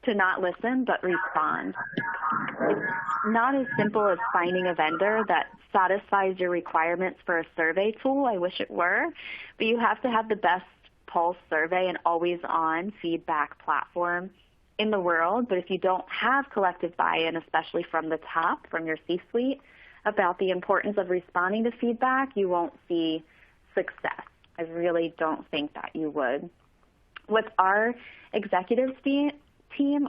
To not listen, but respond. It's not as simple as finding a vendor that satisfies your requirements for a survey tool. I wish it were, but you have to have the best pulse survey and always-on feedback platform in the world. But if you don't have collective buy-in, especially from the top, from your C-suite, about the importance of responding to feedback, you won't see success. I really don't think that you would. With our executive team,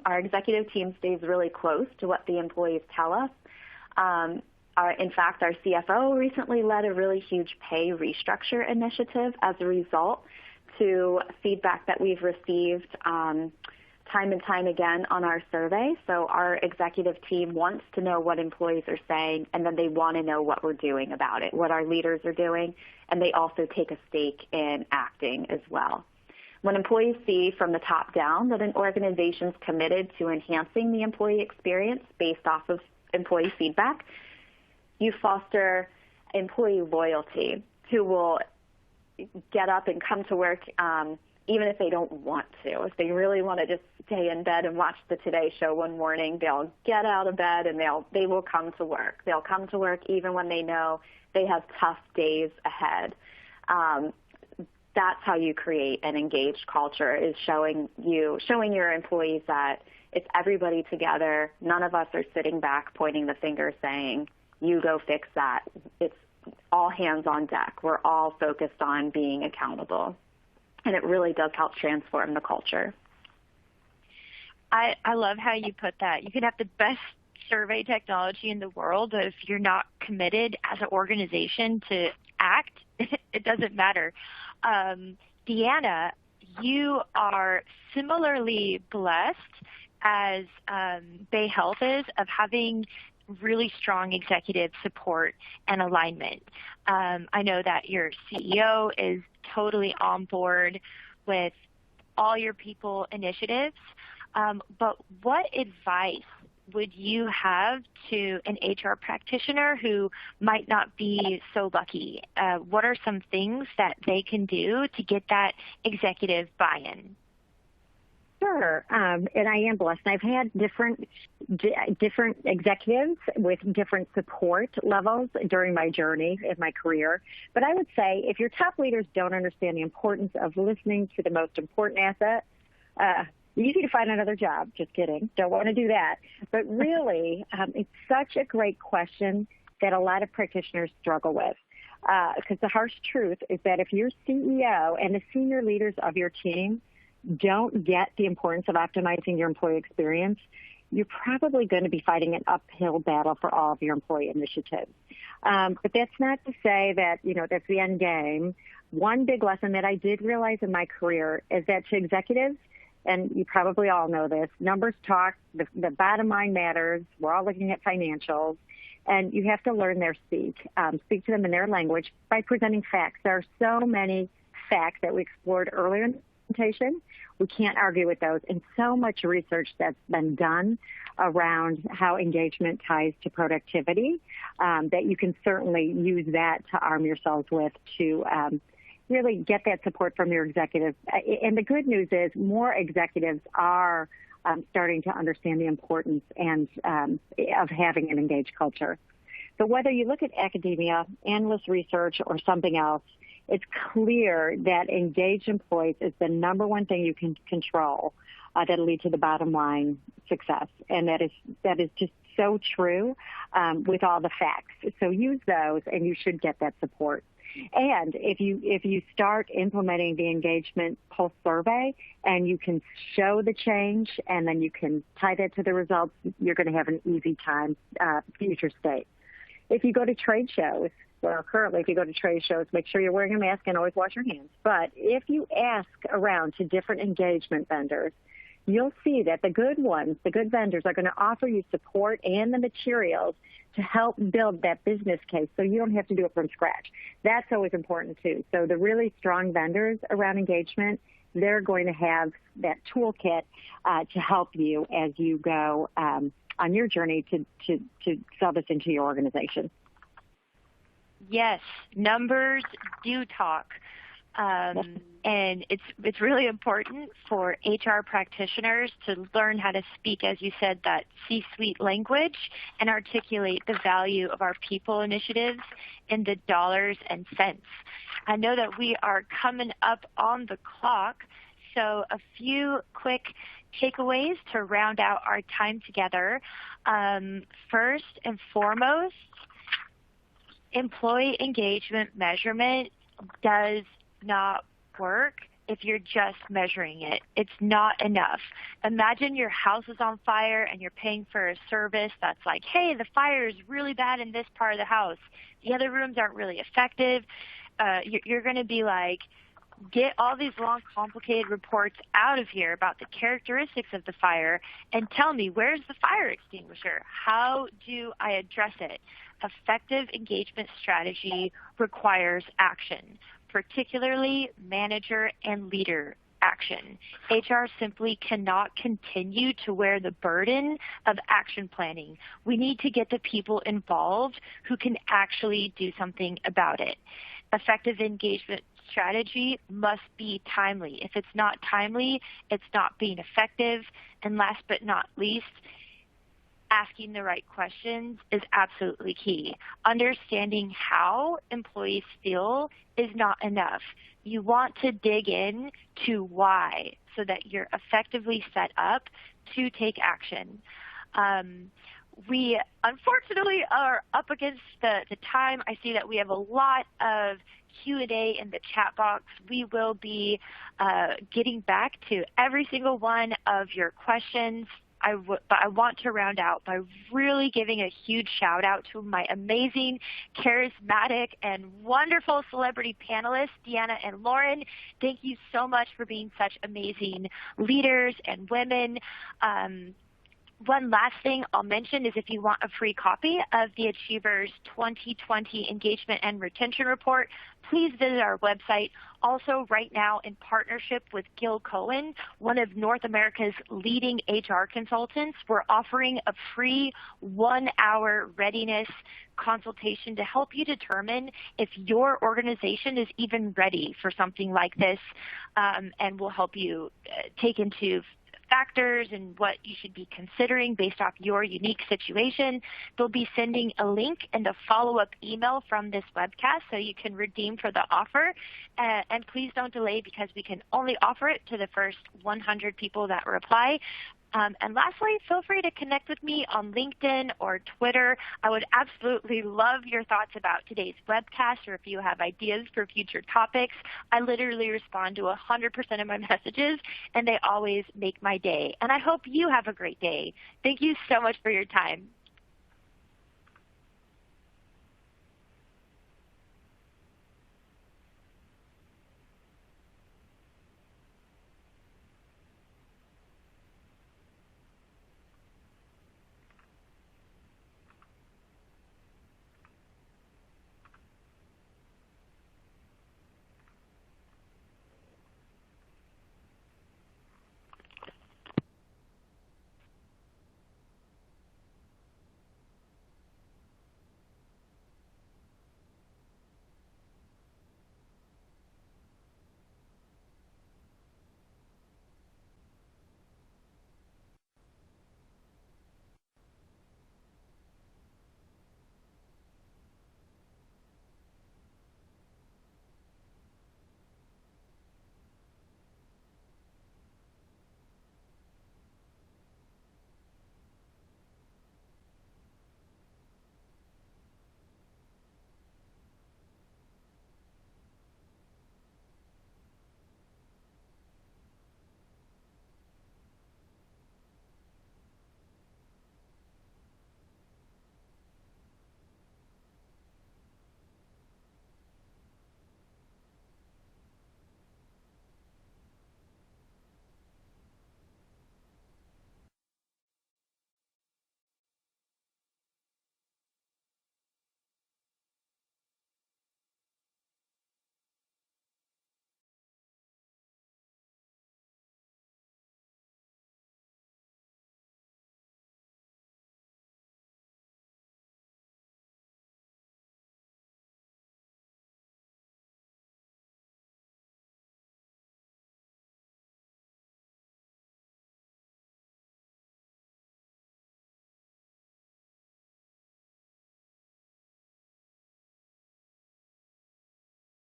our executive team stays really close to what the employees tell us. In fact, our CFO recently led a really huge pay restructure initiative as a result to feedback that we've received time and time again on our survey. So our executive team wants to know what employees are saying, and then they want to know what we're doing about it, what our leaders are doing, and they also take a stake in acting as well. When employees see from the top down that an organization's committed to enhancing the employee experience based off of employee feedback, you foster employee loyalty, who will get up and come to work even if they don't want to. If they really want to just stay in bed and watch the Today Show one morning, they'll get out of bed and they will come to work. They'll come to work even when they know they have tough days ahead. That's how you create an engaged culture, is showing your employees that it's everybody together. None of us are sitting back pointing the finger saying, you go fix that. It's all hands on deck. We're all focused on being accountable. And it really does help transform the culture. I love how you put that. You can have the best survey technology in the world, but if you're not committed as an organization to act, it doesn't matter. Deanna, you are similarly blessed as BayHeath is of having really strong executive support and alignment. I know that your CEO is totally on board with all your people initiatives, but what advice would you have to an HR practitioner who might not be so lucky? What are some things that they can do to get that executive buy-in? Sure, and I am blessed. I've had different executives with different support levels during my journey in my career. But I would say if your top leaders don't understand the importance of listening to the most important asset, easy to find another job. Just kidding. Don't want to do that. But really, it's such a great question that a lot of practitioners struggle with. Because the harsh truth is that if your CEO and the senior leaders of your team don't get the importance of optimizing your employee experience, you're probably going to be fighting an uphill battle for all of your employee initiatives. But that's not to say that, that's the end game. One big lesson that I did realize in my career is that to executives, and you probably all know this, numbers talk, the bottom line matters. We're all looking at financials, and you have to learn their speak to them in their language by presenting facts. There are so many facts that we explored earlier in the presentation. We can't argue with those, and so much research that's been done around how engagement ties to productivity that you can certainly use that to arm yourselves with to really get that support from your executives. And the good news is more executives are starting to understand the importance of having an engaged culture. So whether you look at academia, analyst research, or something else, it's clear that engaged employees is the number one thing you can control that'll lead to the bottom line success. And that is just so true with all the facts. So use those, and you should get that support. And if you start implementing the engagement pulse survey and you can show the change and then you can tie that to the results, you're going to have an easy time future state. If you go to trade shows, well, currently if you go to trade shows, make sure you're wearing a mask and always wash your hands. But if you ask around to different engagement vendors, you'll see that the good ones, the good vendors, are going to offer you support and the materials to help build that business case so you don't have to do it from scratch. That's always important too. So the really strong vendors around engagement, they're going to have that toolkit to help you as you go on your journey to sell this into your organization. Yes, numbers do talk. And it's really important for HR practitioners to learn how to speak, as you said, that C-suite language and articulate the value of our people initiatives in the dollars and cents. I know that we are coming up on the clock, so a few quick takeaways to round out our time together. First and foremost, employee engagement measurement does not work if you're just measuring it. It's not enough. Imagine your house is on fire and you're paying for a service that's like, hey, the fire is really bad in this part of the house. The other rooms aren't really effective. You're going to be like, get all these long, complicated reports out of here about the characteristics of the fire and tell me, where's the fire extinguisher? How do I address it? Effective engagement strategy requires action, particularly manager and leader action. HR simply cannot continue to wear the burden of action planning. We need to get the people involved who can actually do something about it. Effective engagement strategy must be timely. If it's not timely, it's not being effective. And last but not least, asking the right questions is absolutely key. Understanding how employees feel is not enough. You want to dig in to why so that you're effectively set up to take action. We unfortunately are up against the time. I see that we have a lot of Q&A in the chat box. We will be getting back to every single one of your questions. But I want to round out by really giving a huge shout out to my amazing, charismatic, and wonderful celebrity panelists, Deanna and Lauren. Thank you so much for being such amazing leaders and women. One last thing I'll mention is if you want a free copy of the Achievers 2020 Engagement and Retention Report, please visit our website. Also, right now, in partnership with Gil Cohen, one of North America's leading HR consultants, we're offering a free 1-hour readiness consultation to help you determine if your organization is even ready for something like this, and will help you take into factors and what you should be considering based off your unique situation. They'll be sending a link and a follow-up email from this webcast so you can redeem for the offer. And please don't delay because we can only offer it to the first 100 people that reply. And lastly, feel free to connect with me on LinkedIn or Twitter. I would absolutely love your thoughts about today's webcast, or if you have ideas for future topics. I literally respond to 100% of my messages, and they always make my day. And I hope you have a great day. Thank you so much for your time.